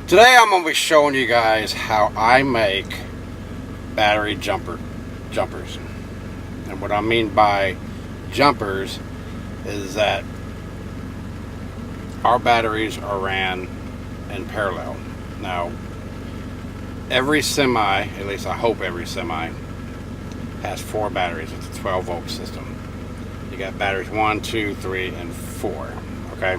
Today I'm going to be showing you guys how I make battery jumpers. And what I mean by jumpers is that our batteries are ran in parallel. Now, every semi, at least I hope every semi, has 4 batteries. It's a 12 volt system. You got batteries 1, 2, 3, and 4. Okay?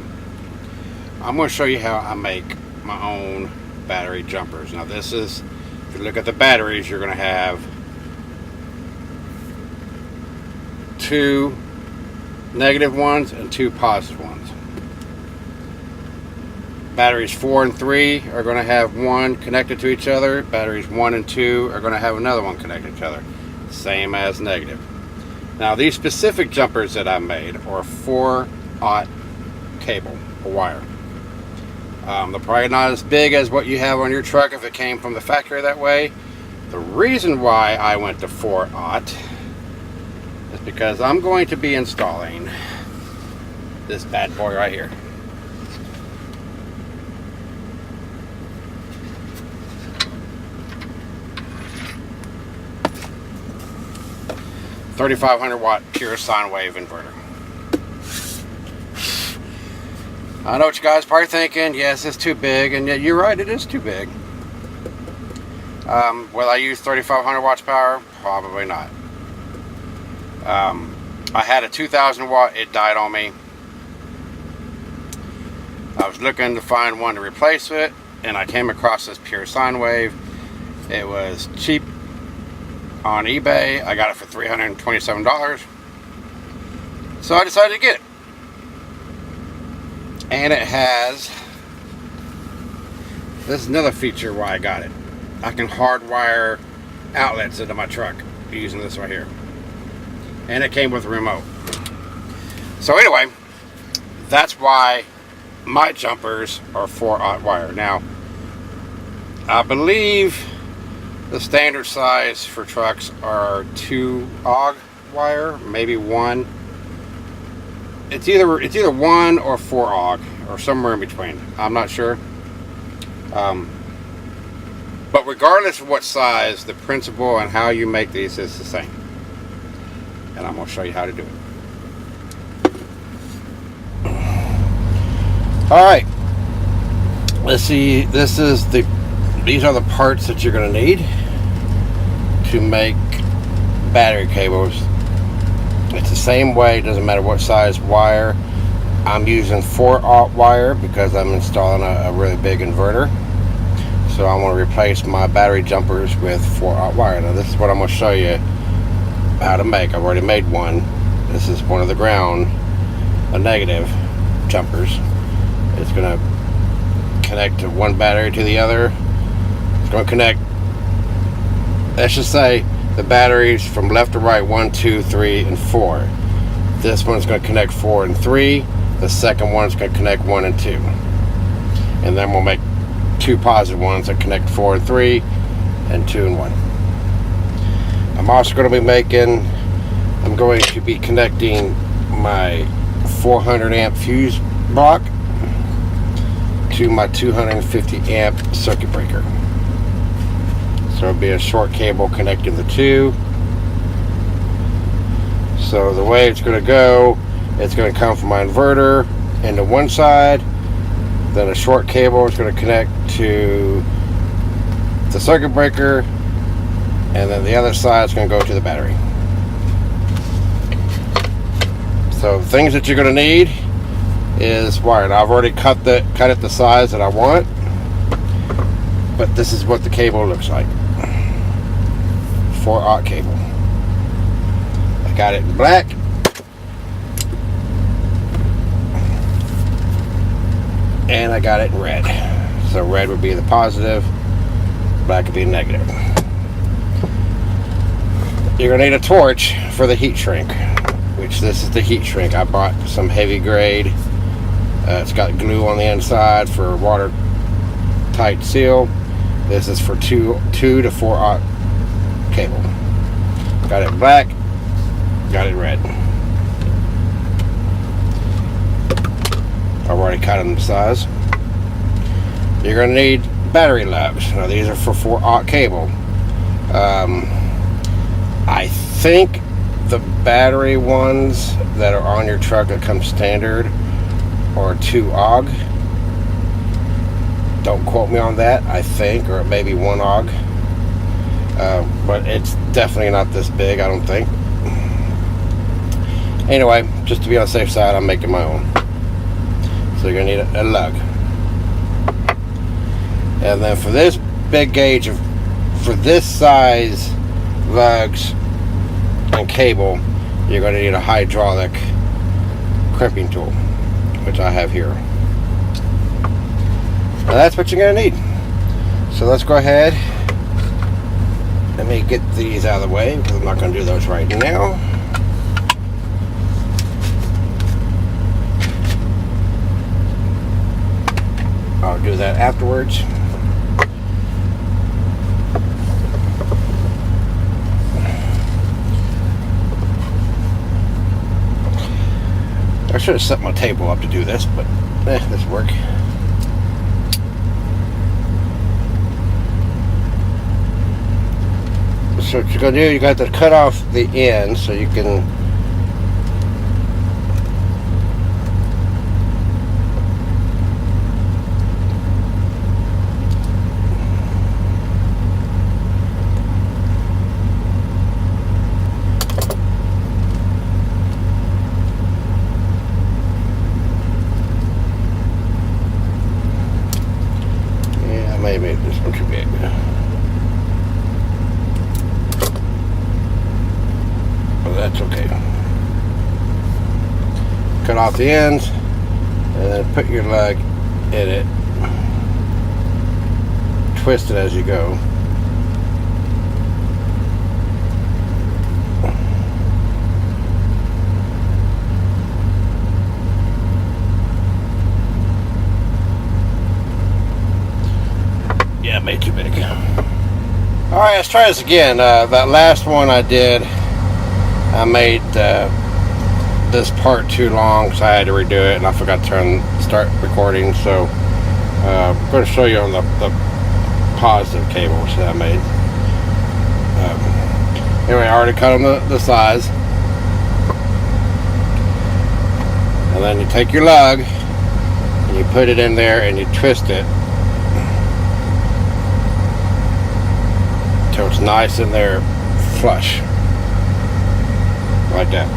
I'm going to show you how I make my own battery jumpers. Now this is, if you look at the batteries, you're going to have 2 negative ones and 2 positive ones. Batteries 4 and 3 are going to have one connected to each other. Batteries 1 and 2 are going to have another one connected to each other. Same as negative. Now these specific jumpers that I made are 4/0 cable or wire. They're probably not as big as what you have on your truck if it came from the factory that way. The reason why I went to 4/0 is because I'm going to be installing this bad boy right here. $3,500 pure sine wave inverter. I know what you guys are probably thinking, yes, it's too big, and yet you're right, it is too big. Will I use 3,500 watts power? Probably not. I had a 2,000 watt, it died on me. I was looking to find one to replace it, and I came across this pure sine wave. It was cheap on eBay. I got it for $327. So I decided to get it. And it has, this is another feature why I got it. I can hardwire outlets into my truck using this right here. And it came with a remote. So anyway, that's why my jumpers are 4/0 wire. Now, I believe the standard size for trucks are 2/0 wire, maybe 1. It's either 1 or 4/0 or somewhere in between. I'm not sure. But regardless of what size, the principle and how you make these is the same. And I'm going to show you how to do it. Alright. Let's see. These are the parts that you're going to need to make battery cables. It's the same way, it doesn't matter what size wire. I'm using 4/0 wire because I'm installing a really big inverter. So I want to replace my battery jumpers with 4/0 wire. Now this is what I'm going to show you how to make. I've already made one. This is one of the ground, a negative jumpers. It's going to connect to one battery to the other. It's going to connect, let's just say, the batteries from left to right, 1, 2, 3, and 4. This one's going to connect 4 and 3. The second one's going to connect 1 and 2. And then we'll make 2 positive ones that connect 4 and 3, and 2 and 1. I'm also going to be connecting my 400 amp fuse block to my 250 amp circuit breaker. So it'll be a short cable connecting the two. So the way it's going to go, it's going to come from my inverter into one side. Then a short cable is going to connect to the circuit breaker. And then the other side is going to go to the battery. So the things that you're going to need is wire. Now, I've already cut it the size that I want. But this is what the cable looks like. 4/0 cable. I got it in black. And I got it in red. So red would be the positive, black would be the negative. You're going to need a torch for the heat shrink, which this is the heat shrink. I bought some heavy grade. It's got glue on the inside for watertight seal. This is for 2 to 4/0 cable. Got it black, got it red. I've already cut them to size. You're going to need battery lugs. Now these are for 4-aught cable. I think the battery ones that are on your truck that come standard are 2-AUG. Don't quote me on that. I think, or it may be 1-AUG. But it's definitely not this big, I don't think. Anyway, just to be on the safe side, I'm making my own. So you're gonna need a lug. And then for this big gauge, for this size lugs and cable, you're gonna need a hydraulic crimping tool, which I have here. Now that's what you're gonna need. So let's go ahead. Let me get these out of the way because I'm not gonna do those right now. I'll do that afterwards. I should have set my table up to do this, but this will work. So what you're going to do, you got to cut off the end so you can maybe this one too big. Well, that's okay. Cut off the ends and then put your lug in it. Twist it as you go. Yeah, made too big. Alright, let's try this again. That last one I did, I made this part too long, so I had to redo it, and I forgot to start recording. So I'm going to show you on the positive cables that I made. Anyway, I already cut them the size, and then you take your lug and you put it in there and you twist it so it's nice in there, flush, like that.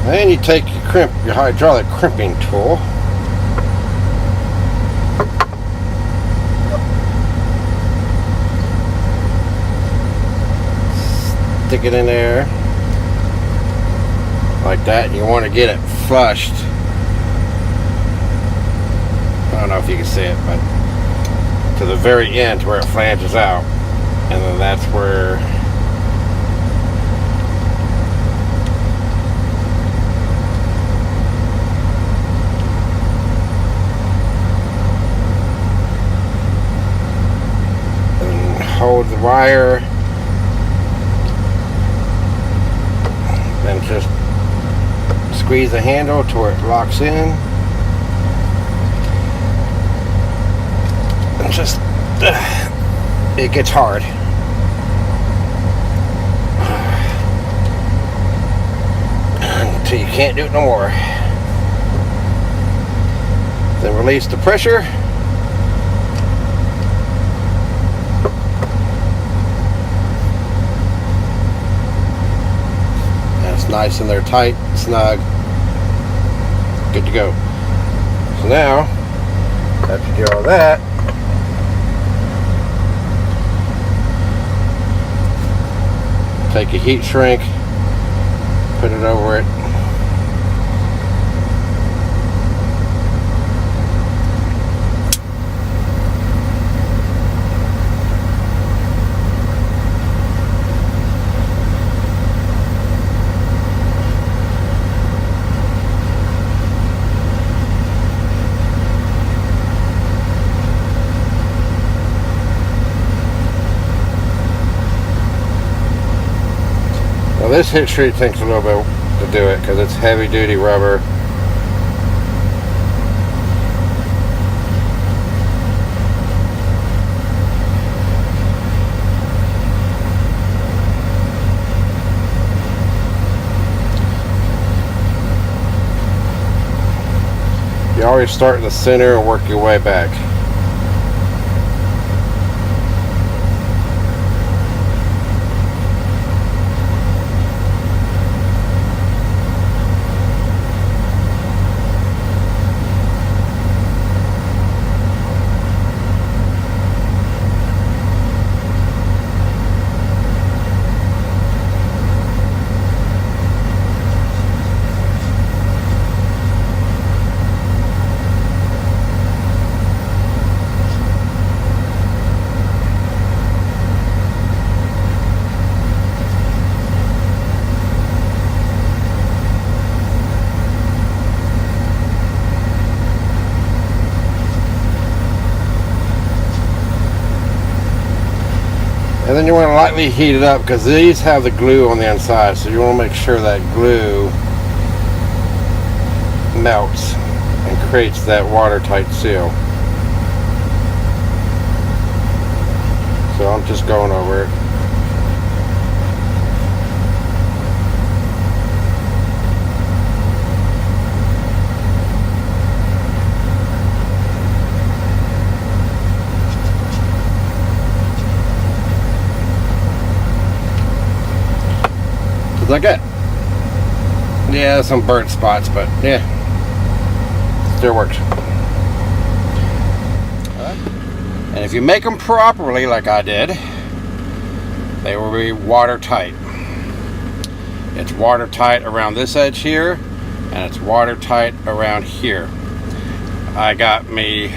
Then you take your hydraulic crimping tool, stick it in there like that, and you want to get it flushed. I don't know if you can see it, but to the very end where it flanges out, and then that's where and hold the wire, then just squeeze the handle to where it locks in. Just it gets hard until you can't do it no more. Then release the pressure, and it's nice in there, tight, snug, good to go. So now after you do all that, take a heat shrink, put it over it. This heat shrink takes a little bit to to do it because it's heavy duty rubber. You always start in the center and work your way back. And then you want to lightly heat it up because these have the glue on the inside, so you want to make sure that glue melts and creates that watertight seal. So I'm just going over it. Like that. Yeah, some burnt spots, but yeah, still works. And if you make them properly, like I did, they will be watertight. It's watertight around this edge here, and it's watertight around here. I got me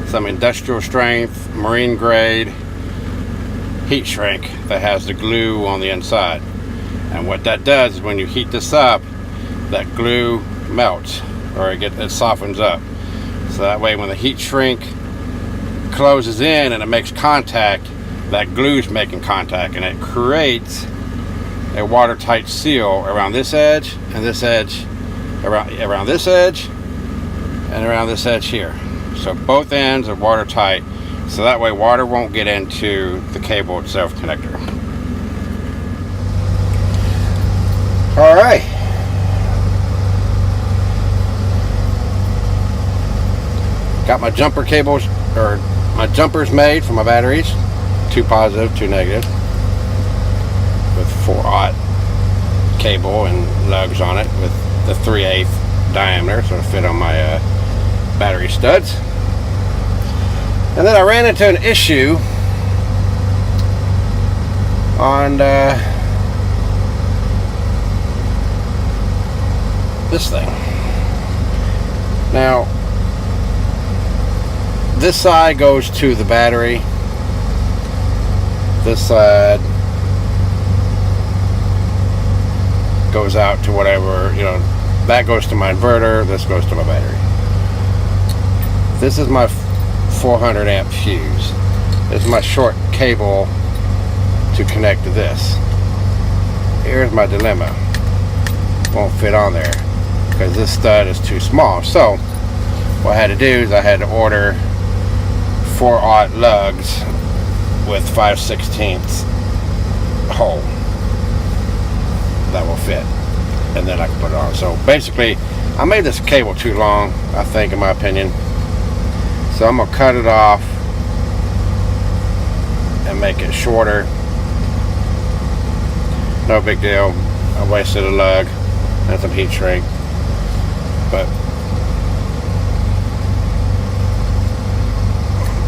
some industrial strength, marine grade heat shrink that has the glue on the inside. And what that does is when you heat this up, that glue melts, or it softens up. So that way when the heat shrink closes in and it makes contact, that glue's making contact, and it creates a watertight seal around this edge and this edge, around this edge and around this edge here. So both ends are watertight, so that way water won't get into the cable itself connector. All right. Got my jumper cables, or my jumpers made for my batteries. 2 positive, 2 negative. With 4/0 cable and lugs on it with the 3/8 diameter, so it'll fit on my battery studs. And then I ran into an issue on this thing. Now, this side goes to the battery. This side goes out to whatever, you know, that goes to my inverter, this goes to my battery. This is my 400 amp fuse. This is my short cable to connect to this. Here's my dilemma. Won't fit on there because this stud is too small. So what I had to do is I had to order 4/0 lugs with 5/16 hole that will fit, and then I can put it on. So basically I made this cable too long, I think, in my opinion, so I'm gonna cut it off and make it shorter. No big deal. I wasted a lug and some heat shrink, but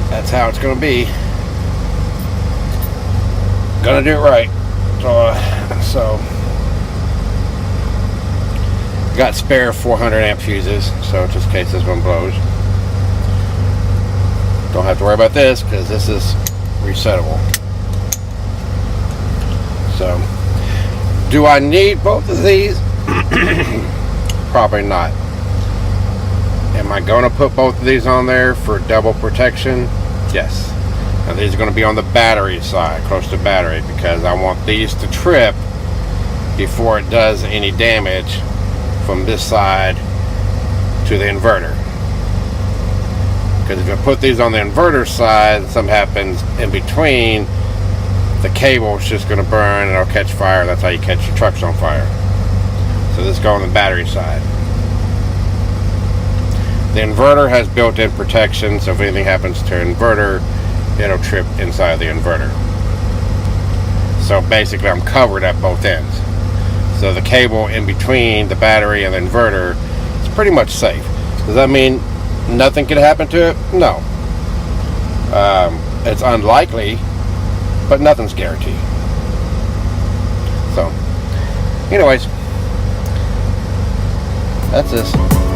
that's how it's gonna be. Gonna do it right. So got spare 400 amp fuses, so just in case this one blows, don't have to worry about this because this is resettable. So do I need both of these? Probably not. Am I going to put both of these on there for double protection? Yes. Now these are going to be on the battery side, close to battery, because I want these to trip before it does any damage from this side to the inverter. Because if I put these on the inverter side and something happens in between, the cable is just going to burn and it'll catch fire. That's how you catch your trucks on fire. So this goes on the battery side. The inverter has built-in protection, so if anything happens to an inverter, it'll trip inside the inverter. So basically I'm covered at both ends. So the cable in between the battery and the inverter is pretty much safe. Does that mean nothing can happen to it? No. It's unlikely, but nothing's guaranteed. So, anyways, that's this.